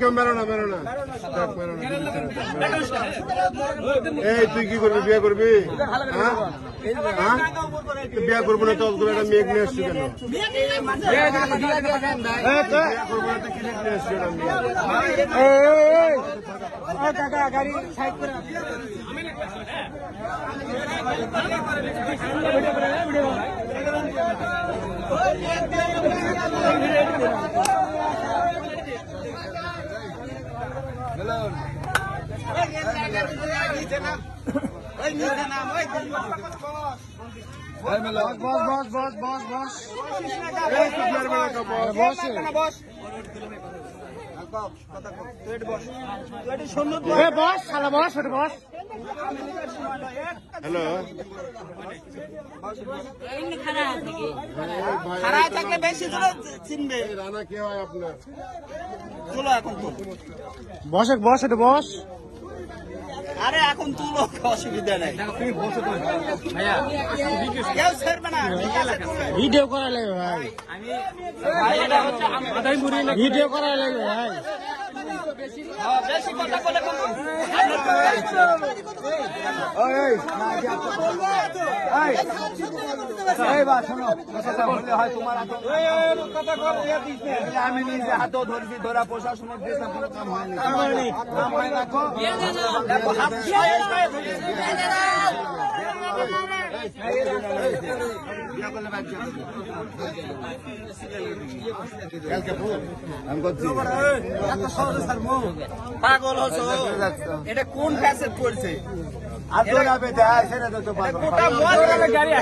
কেউ মেরো না এই তুই কি করবি? বিয়ে করবি? হ্যাঁ বিয়ে করবো না তো তোর একটা মেঘ নিয়ে আসছি কেন? বিয়ে করবো না তো কি মেঘ নিয়ে আসছি গাড়ি সাইড করে হ্যালো খারাপ থাকলে বেশি দূরে চিনবে। রানা কে হয় আপনার? তুলো এখন তো বস এটা বস। আরে এখন তুলো, অসুবিধা নেই। কেউ ছাড়বে না। ভিডিও করা লাগবে ভাই, ভিডিও করা লাগবে ভাই। বেশি কথা বলে আমি নিজে হাতও ধরছি, ধরা প্রশাসনের দেশে কোনো কাম হয়নি। পাগল হছো? এটা কোন ফ্যাসেট পড়ছে? আর দৌড়াবে, গাড়ি